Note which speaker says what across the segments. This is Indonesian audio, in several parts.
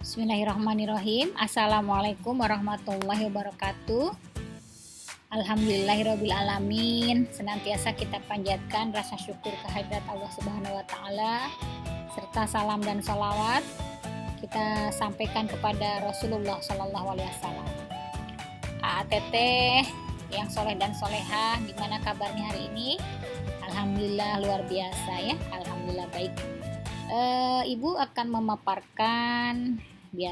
Speaker 1: Bismillahirrahmanirrahim. Assalamualaikum warahmatullahi wabarakatuh. Alhamdulillahirabbil alamin. Senantiasa kita panjatkan rasa syukur kehadirat Allah Subhanahu wa taala serta salam dan salawat kita sampaikan kepada Rasulullah sallallahu alaihi wasallam. AATT yang soleh dan solehah, gimana kabarnya hari ini? Alhamdulillah luar biasa ya. Alhamdulillah baik. Ibu akan memaparkan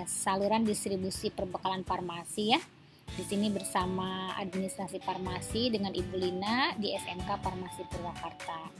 Speaker 1: saluran distribusi perbekalan farmasi ya. Di sini bersama administrasi farmasi dengan Ibu Lina di SMK Farmasi Purwakarta.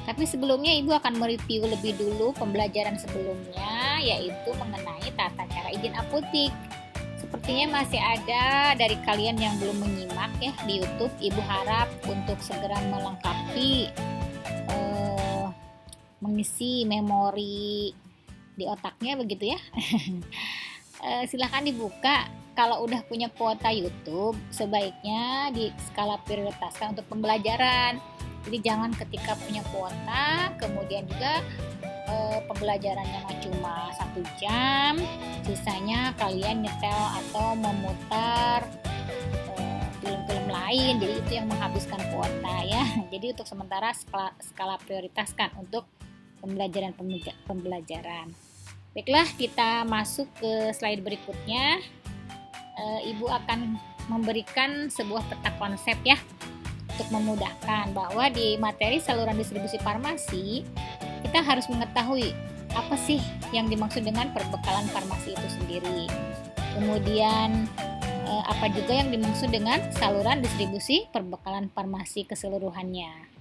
Speaker 1: Tapi sebelumnya Ibu akan mereview lebih dulu pembelajaran sebelumnya, yaitu mengenai tata cara izin apotik. Sepertinya masih ada dari kalian yang belum menyimak ya di YouTube. Ibu harap untuk segera melengkapi mengisi memori di otaknya begitu ya. Silahkan dibuka. Kalau udah punya kuota YouTube, sebaiknya di skala prioritaskan untuk pembelajaran. Jadi jangan ketika punya kuota kemudian juga pembelajarannya cuma 1 jam, sisanya kalian nyetel atau memutar film-film lain. Jadi itu yang menghabiskan kuota ya. Jadi untuk sementara skala prioritaskan untuk pembelajaran. Baiklah, kita masuk ke slide berikutnya. Ibu akan memberikan sebuah peta konsep ya untuk memudahkan bahwa di materi saluran distribusi farmasi kita harus mengetahui apa sih yang dimaksud dengan perbekalan farmasi itu sendiri. Kemudian apa juga yang dimaksud dengan saluran distribusi perbekalan farmasi keseluruhannya.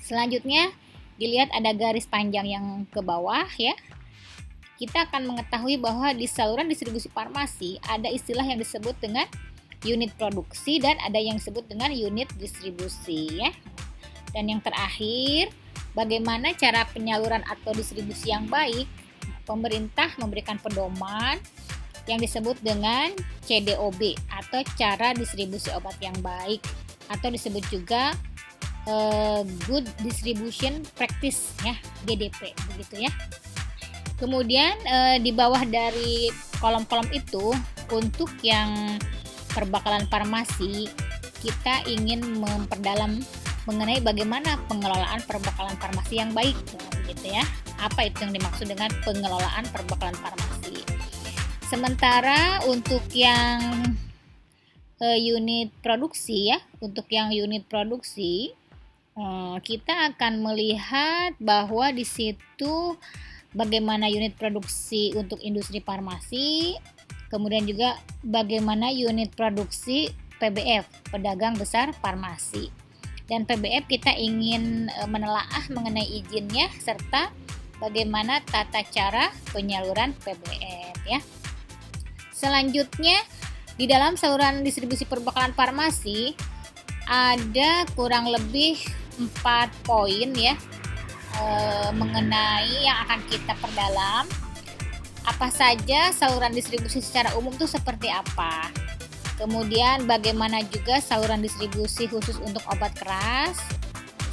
Speaker 1: Selanjutnya dilihat ada garis panjang yang ke bawah ya. Kita akan mengetahui bahwa di saluran distribusi farmasi ada istilah yang disebut dengan unit produksi dan ada yang disebut dengan unit distribusi ya. Dan yang terakhir, bagaimana cara penyaluran atau distribusi yang baik. Pemerintah memberikan pedoman yang disebut dengan CDOB atau cara distribusi obat yang baik, atau disebut juga Good Distribution Practice ya, GDP begitu ya. Kemudian di bawah dari kolom-kolom itu untuk yang perbekalan farmasi kita ingin memperdalam mengenai bagaimana pengelolaan perbekalan farmasi yang baik gitu ya. Apa itu yang dimaksud dengan pengelolaan perbekalan farmasi? Sementara untuk yang unit produksi ya, untuk yang unit produksi kita akan melihat bahwa di situ bagaimana unit produksi untuk industri farmasi, kemudian juga bagaimana unit produksi PBF, pedagang besar farmasi. Dan PBF kita ingin menelaah mengenai izinnya serta bagaimana tata cara penyaluran PBF ya. Selanjutnya di dalam saluran distribusi perbekalan farmasi ada kurang lebih 4 poin ya mengenai yang akan kita perdalam. Apa saja saluran distribusi secara umum itu seperti apa, kemudian bagaimana juga saluran distribusi khusus untuk obat keras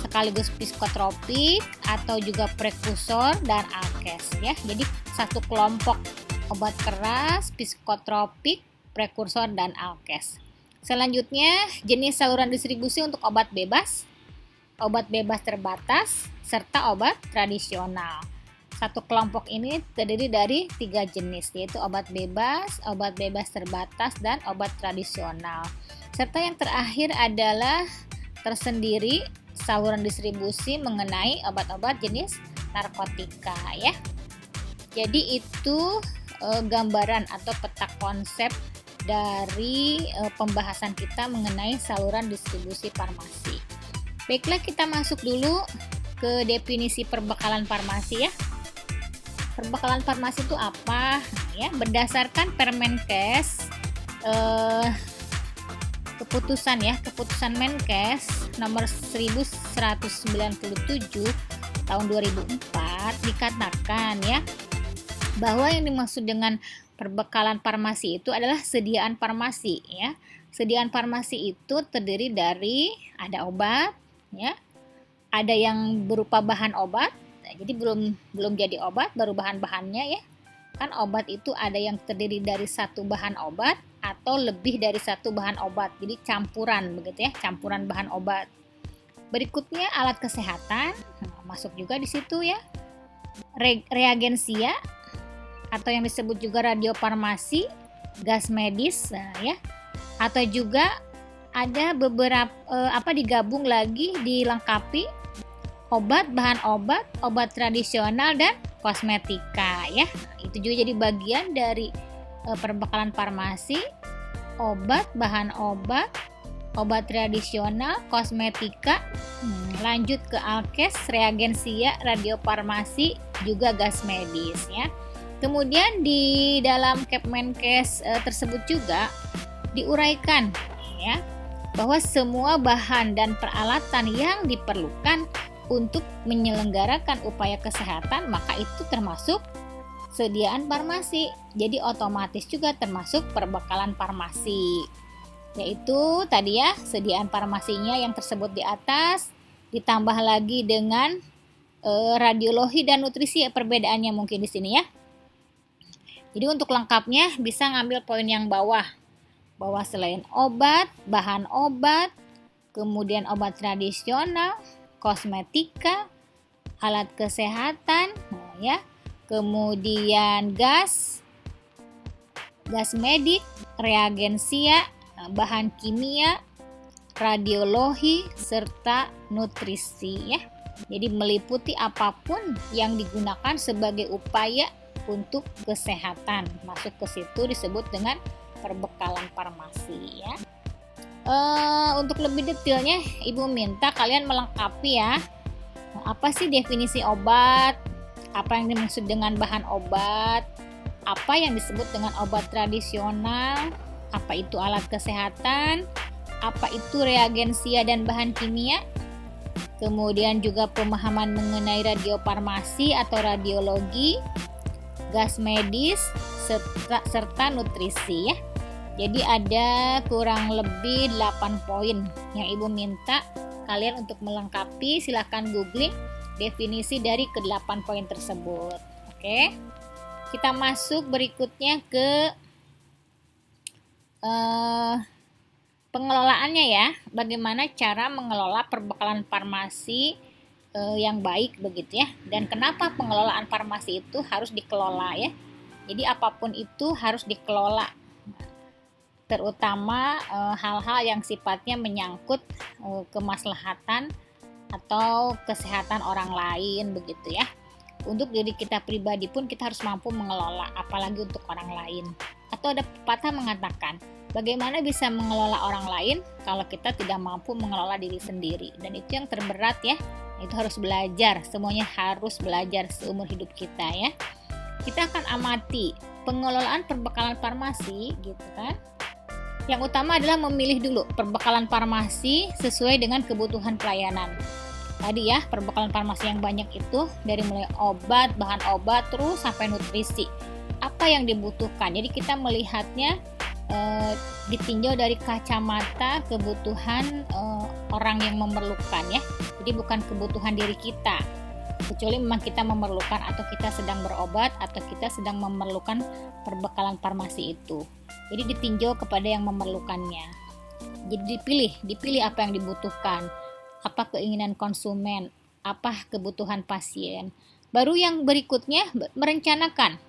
Speaker 1: sekaligus psikotropik atau juga prekursor dan alkes ya. Jadi satu kelompok obat keras, psikotropik, prekursor dan alkes. Selanjutnya jenis saluran distribusi untuk obat bebas terbatas, serta obat tradisional. Satu kelompok ini terdiri dari 3 jenis, yaitu obat bebas terbatas, dan obat tradisional. Serta yang terakhir adalah tersendiri saluran distribusi mengenai obat-obat jenis narkotika ya. Jadi itu gambaran atau peta konsep dari pembahasan kita mengenai saluran distribusi farmasi. Baiklah, kita masuk dulu ke definisi perbekalan farmasi ya. Perbekalan farmasi itu apa? Ya, berdasarkan Permenkes keputusan Menkes nomor 1197 tahun 2004 dikatakan ya bahwa yang dimaksud dengan perbekalan farmasi itu adalah sediaan farmasi ya. Sediaan farmasi itu terdiri dari ada obat ya, ada yang berupa bahan obat, jadi belum jadi obat, baru bahan-bahannya ya. misalkan obat itu ada yang terdiri dari satu bahan obat atau lebih dari satu bahan obat. Jadi campuran begitu ya, campuran bahan obat. Berikutnya alat kesehatan, masuk juga di situ ya. Reagensia atau yang disebut juga radiofarmasi, gas medis, ya. Atau juga ada beberapa digabung lagi, dilengkapi obat, bahan obat, obat tradisional dan kosmetika ya. Itu juga jadi bagian dari perbekalan farmasi, obat, bahan obat, obat tradisional, kosmetika, lanjut ke alkes, reagensia, radiofarmasi, juga gas medis ya. Kemudian di dalam Kemenkes tersebut juga diuraikan ya bahwa semua bahan dan peralatan yang diperlukan untuk menyelenggarakan upaya kesehatan maka itu termasuk sediaan farmasi. Jadi otomatis juga termasuk perbekalan farmasi. Yaitu tadi ya sediaan farmasinya yang tersebut di atas, ditambah lagi dengan radiologi dan nutrisi, perbedaannya mungkin di sini ya. Jadi untuk lengkapnya bisa ngambil poin yang bawah. Bahwa selain obat, bahan obat, kemudian obat tradisional, kosmetika, alat kesehatan, ya. Kemudian gas medik, reagensia, bahan kimia, radiologi, serta nutrisi ya. Jadi meliputi apapun yang digunakan sebagai upaya untuk kesehatan. Masuk ke situ disebut dengan perbekalan farmasi ya. Untuk lebih detailnya Ibu minta kalian melengkapi ya. Apa sih definisi obat? Apa yang dimaksud dengan bahan obat? Apa yang disebut dengan obat tradisional? Apa itu alat kesehatan? Apa itu reagensia dan bahan kimia? Kemudian juga pemahaman mengenai radiofarmasi atau radiologi, gas medis, serta nutrisi ya. Jadi ada kurang lebih 8 poin yang Ibu minta kalian untuk melengkapi. Silahkan googling definisi dari ke-8 poin tersebut. Oke. Kita masuk berikutnya ke pengelolaannya ya. Bagaimana cara mengelola perbekalan farmasi yang baik begitu ya. Dan kenapa pengelolaan farmasi itu harus dikelola ya. Jadi apapun itu harus dikelola. Terutama hal-hal yang sifatnya menyangkut kemaslahatan atau kesehatan orang lain begitu ya. Untuk diri kita pribadi pun kita harus mampu mengelola, apalagi untuk orang lain. Atau ada pepatah mengatakan, bagaimana bisa mengelola orang lain kalau kita tidak mampu mengelola diri sendiri. Dan itu yang terberat ya. Itu harus belajar, semuanya harus belajar seumur hidup kita ya. Kita akan amati pengelolaan perbekalan farmasi gitu kan. Yang utama adalah memilih dulu perbekalan farmasi sesuai dengan kebutuhan pelayanan. Tadi ya, perbekalan farmasi yang banyak itu dari mulai obat, bahan obat, terus sampai nutrisi. Apa yang dibutuhkan? Jadi kita melihatnya ditinjau dari kacamata kebutuhan orang yang memerlukan ya. Jadi bukan kebutuhan diri kita. Kecuali memang kita memerlukan atau kita sedang berobat atau kita sedang memerlukan perbekalan farmasi itu. Jadi ditinjau kepada yang memerlukannya. Jadi dipilih apa yang dibutuhkan, apa keinginan konsumen, apa kebutuhan pasien. Baru yang berikutnya merencanakan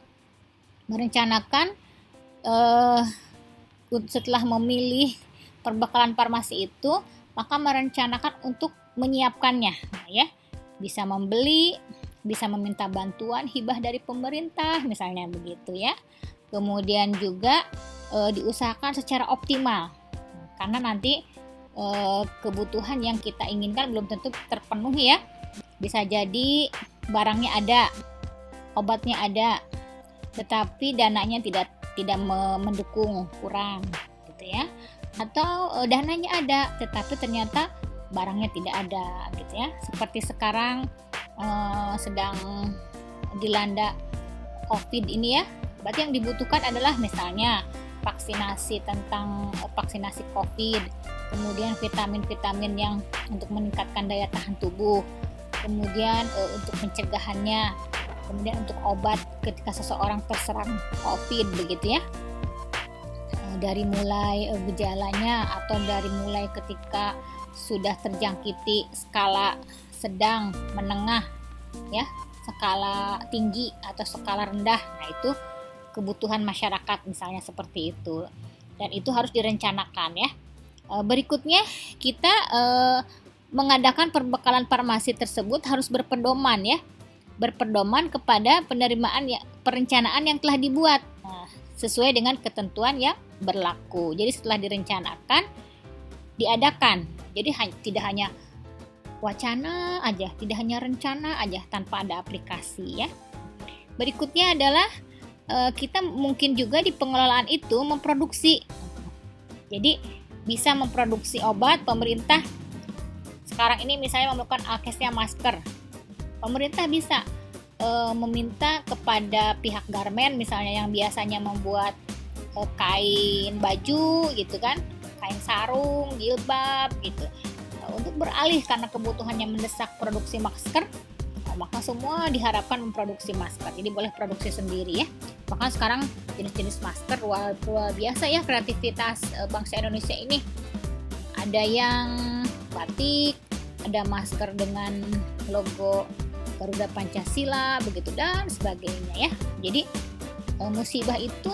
Speaker 1: setelah memilih perbekalan farmasi itu, maka merencanakan untuk menyiapkannya, ya. Bisa membeli, bisa meminta bantuan hibah dari pemerintah, misalnya begitu ya. Kemudian juga diusahakan secara optimal, karena nanti kebutuhan yang kita inginkan belum tentu terpenuhi ya. Bisa jadi barangnya ada, obatnya ada, tetapi dananya tidak mendukung, kurang gitu ya. Atau dananya ada tetapi ternyata barangnya tidak ada gitu ya. Seperti sekarang sedang dilanda COVID ini ya. Berarti yang dibutuhkan adalah misalnya vaksinasi COVID, kemudian vitamin-vitamin yang untuk meningkatkan daya tahan tubuh, kemudian untuk pencegahannya, kemudian untuk obat ketika seseorang terserang COVID begitu ya, dari mulai gejalanya atau dari mulai ketika sudah terjangkiti skala sedang, menengah ya, skala tinggi atau skala rendah. Nah, itu kebutuhan masyarakat misalnya seperti itu, dan itu harus direncanakan ya. Berikutnya kita mengadakan perbekalan farmasi tersebut harus berpedoman ya, berpedoman kepada penerimaan ya, perencanaan yang telah dibuat, sesuai dengan ketentuan yang berlaku. Jadi setelah direncanakan, diadakan. Jadi tidak hanya wacana aja, tidak hanya rencana aja tanpa ada aplikasi ya. Berikutnya adalah kita mungkin juga di pengelolaan itu memproduksi. Jadi bisa memproduksi obat. Pemerintah sekarang ini misalnya memerlukan alkesnya masker, pemerintah bisa meminta kepada pihak garmen misalnya yang biasanya membuat kain baju gitu kan, kain sarung, jilbab gitu, untuk beralih karena kebutuhannya mendesak produksi masker, maka semua diharapkan memproduksi masker. Jadi boleh produksi sendiri ya. Bahkan sekarang jenis-jenis masker luar biasa ya, kreativitas bangsa Indonesia ini. Ada yang batik, ada masker dengan logo Garuda Pancasila begitu dan sebagainya ya. Jadi musibah itu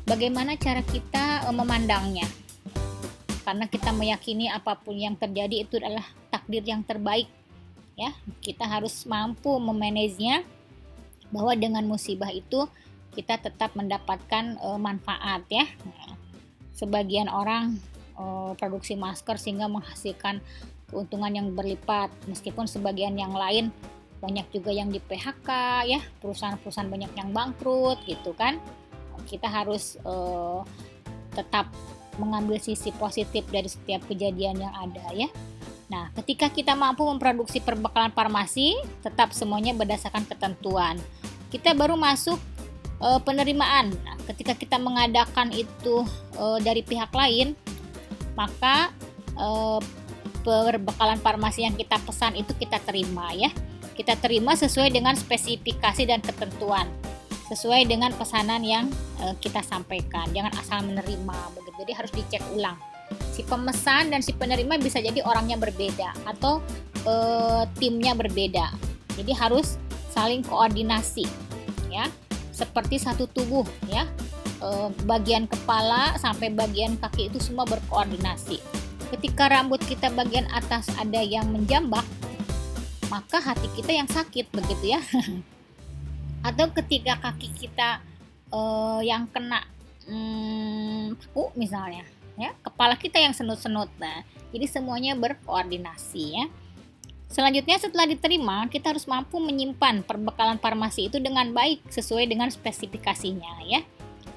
Speaker 1: bagaimana cara kita memandangnya, karena kita meyakini apapun yang terjadi itu adalah takdir yang terbaik ya. Kita harus mampu memanagenya, bahwa dengan musibah itu kita tetap mendapatkan manfaat ya. Sebagian orang produksi masker sehingga menghasilkan keuntungan yang berlipat, meskipun sebagian yang lain banyak juga yang di PHK ya, perusahaan-perusahaan banyak yang bangkrut gitu kan. Kita harus tetap mengambil sisi positif dari setiap kejadian yang ada ya. Nah, ketika kita mampu memproduksi perbekalan farmasi, tetap semuanya berdasarkan ketentuan. Kita baru masuk penerimaan. Nah, ketika kita mengadakan itu dari pihak lain, maka perbekalan farmasi yang kita pesan itu kita terima ya. Kita terima sesuai dengan spesifikasi dan ketentuan, sesuai dengan pesanan yang kita sampaikan. Jangan asal menerima begitu. Jadi harus dicek ulang. Si pemesan dan si penerima bisa jadi orangnya berbeda atau timnya berbeda. Jadi harus saling koordinasi ya, seperti satu tubuh ya. Bagian kepala sampai bagian kaki itu semua berkoordinasi. Ketika rambut kita bagian atas ada yang menjambak, maka hati kita yang sakit begitu ya. Atau ketika kaki kita yang kena paku misalnya ya, kepala kita yang senut-senut. Nah, jadi semuanya berkoordinasi ya. Selanjutnya setelah diterima, kita harus mampu menyimpan perbekalan farmasi itu dengan baik sesuai dengan spesifikasinya ya.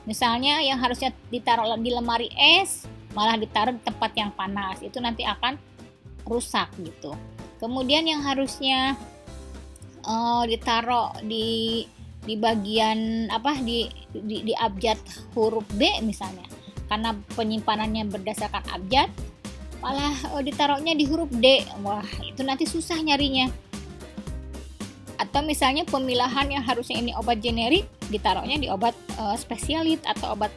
Speaker 1: Misalnya yang harusnya ditaruh di lemari es malah ditaruh di tempat yang panas, itu nanti akan rusak gitu. Kemudian yang harusnya ditaruh di bagian di abjad huruf B misalnya, karena penyimpanannya berdasarkan abjad, malah ditaruhnya di huruf D. Wah, itu nanti susah nyarinya. Atau misalnya pemilahan yang harusnya ini obat generik, ditaruhnya di obat spesialit atau obat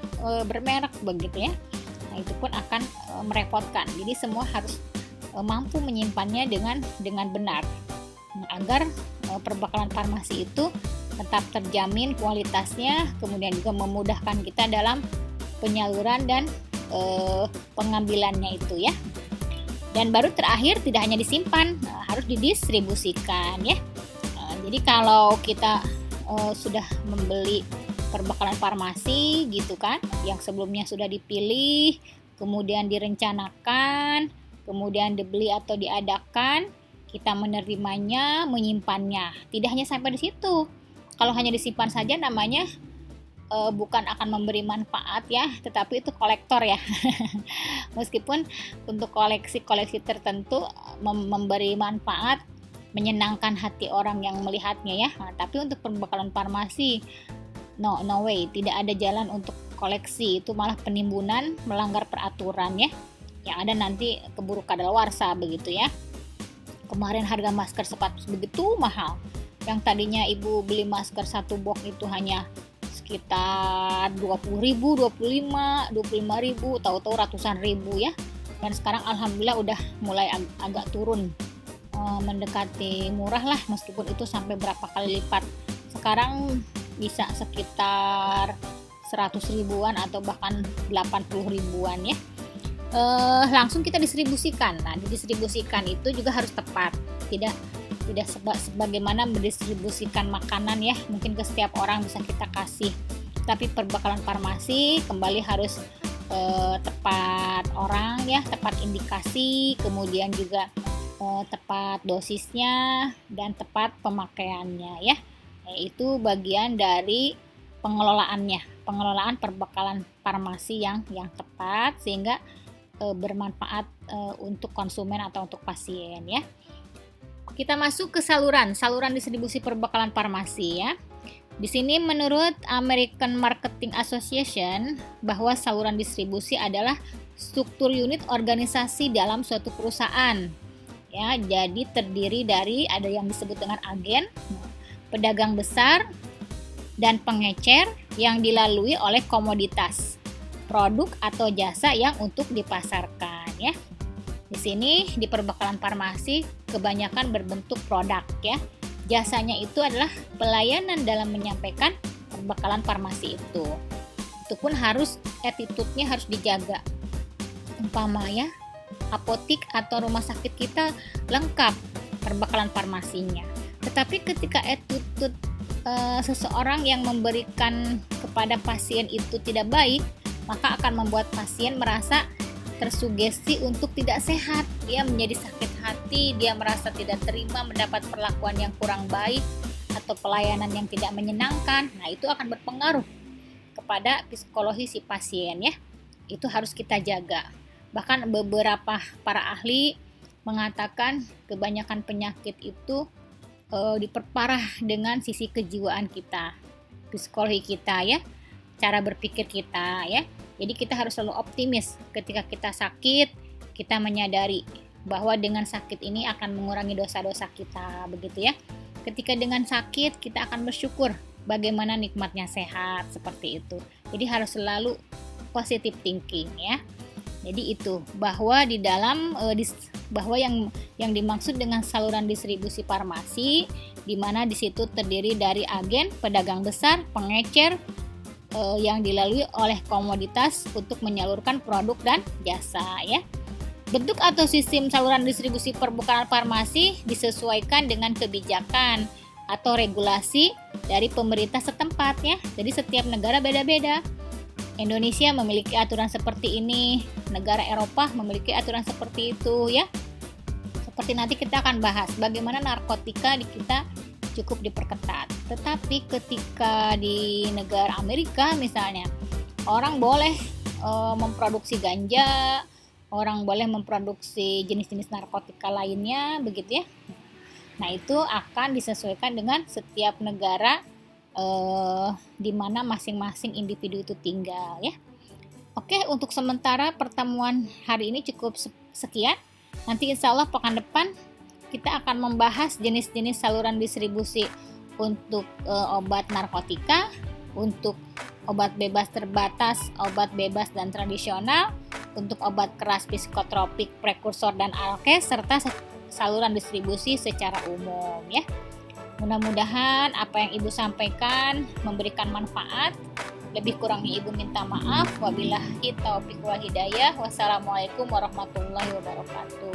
Speaker 1: bermerek begitu ya. Nah, itu pun akan merepotkan. Jadi semua harus mampu menyimpannya dengan benar, agar perbekalan farmasi itu tetap terjamin kualitasnya, kemudian juga memudahkan kita dalam penyaluran dan pengambilannya itu ya. Dan baru terakhir, tidak hanya disimpan, harus didistribusikan ya. Jadi kalau kita sudah membeli perbekalan farmasi gitu kan, yang sebelumnya sudah dipilih, kemudian direncanakan, kemudian dibeli atau diadakan, kita menerimanya, menyimpannya. Tidak hanya sampai di situ. Kalau hanya disimpan saja namanya bukan akan memberi manfaat ya, tetapi itu kolektor ya. Meskipun untuk koleksi-koleksi tertentu memberi manfaat, menyenangkan hati orang yang melihatnya ya. Nah, tapi untuk perbekalan farmasi no way, tidak ada jalan untuk koleksi. Itu malah penimbunan, melanggar peraturan ya. Yang ada nanti keburu kadaluarsa begitu ya. Kemarin harga masker sepatu begitu mahal, Yang tadinya ibu beli masker satu box itu hanya sekitar 20.000, 25.000, tahu-tahu ratusan ribu ya. Dan sekarang alhamdulillah udah mulai agak turun, mendekati murah lah, meskipun itu sampai berapa kali lipat. Sekarang bisa sekitar 100 ribuan atau bahkan 80 ribuan ya. Langsung kita distribusikan. Nah, didistribusikan itu juga harus tepat. Tidak sebagaimana mendistribusikan makanan ya, mungkin ke setiap orang bisa kita kasih. Tapi perbekalan farmasi kembali harus tepat orang ya, tepat indikasi, kemudian juga tepat dosisnya dan tepat pemakaiannya ya. Itu bagian dari pengelolaan perbekalan farmasi yang tepat sehingga bermanfaat untuk konsumen atau untuk pasien ya. Kita masuk ke saluran distribusi perbekalan farmasi ya. Di sini menurut American Marketing Association bahwa saluran distribusi adalah struktur unit organisasi dalam suatu perusahaan. Ya, jadi terdiri dari ada yang disebut dengan agen, pedagang besar, dan pengecer yang dilalui oleh komoditas, produk atau jasa yang untuk dipasarkan ya. Di sini di perbekalan farmasi kebanyakan berbentuk produk ya. Jasanya itu adalah pelayanan dalam menyampaikan perbekalan farmasi itu. Itu pun harus attitude-nya harus dijaga. Umpama ya, apotik atau rumah sakit kita lengkap perbekalan farmasinya. Tetapi ketika attitude seseorang yang memberikan kepada pasien itu tidak baik, maka akan membuat pasien merasa tersugesti untuk tidak sehat. Dia menjadi sakit hati, dia merasa tidak terima, mendapat perlakuan yang kurang baik atau pelayanan yang tidak menyenangkan. Nah, itu akan berpengaruh kepada psikologi si pasien ya. Itu harus kita jaga. Bahkan beberapa para ahli mengatakan kebanyakan penyakit itu diperparah dengan sisi kejiwaan kita, psikologi kita ya, cara berpikir kita ya. Jadi kita harus selalu optimis ketika kita sakit, kita menyadari bahwa dengan sakit ini akan mengurangi dosa-dosa kita, begitu ya. Ketika dengan sakit kita akan bersyukur bagaimana nikmatnya sehat, seperti itu. Jadi harus selalu positive thinking ya. Jadi itu bahwa di dalam bahwa yang dimaksud dengan saluran distribusi farmasi, di mana di situ terdiri dari agen, pedagang besar, pengecer, yang dilalui oleh komoditas untuk menyalurkan produk dan jasa ya. Bentuk atau sistem saluran distribusi perbekalan farmasi disesuaikan dengan kebijakan atau regulasi dari pemerintah setempat ya. Jadi setiap negara beda-beda. Indonesia memiliki aturan seperti ini, negara Eropa memiliki aturan seperti itu ya. Seperti nanti kita akan bahas bagaimana narkotika di kita cukup diperketat. Tetapi ketika di negara Amerika misalnya, orang boleh memproduksi ganja, orang boleh memproduksi jenis-jenis narkotika lainnya, begitu ya. Nah, itu akan disesuaikan dengan setiap negara di mana masing-masing individu itu tinggal ya. Oke, untuk sementara pertemuan hari ini cukup sekian. Nanti insya Allah pekan depan kita akan membahas jenis-jenis saluran distribusi untuk obat narkotika, untuk obat bebas terbatas, obat bebas dan tradisional, untuk obat keras psikotropik, prekursor dan alkes, serta saluran distribusi secara umum ya. Mudah-mudahan apa yang Ibu sampaikan memberikan manfaat. Lebih kurangnya Ibu minta maaf. Wabillahi taufiq wal hidayah. Wassalamualaikum warahmatullahi wabarakatuh.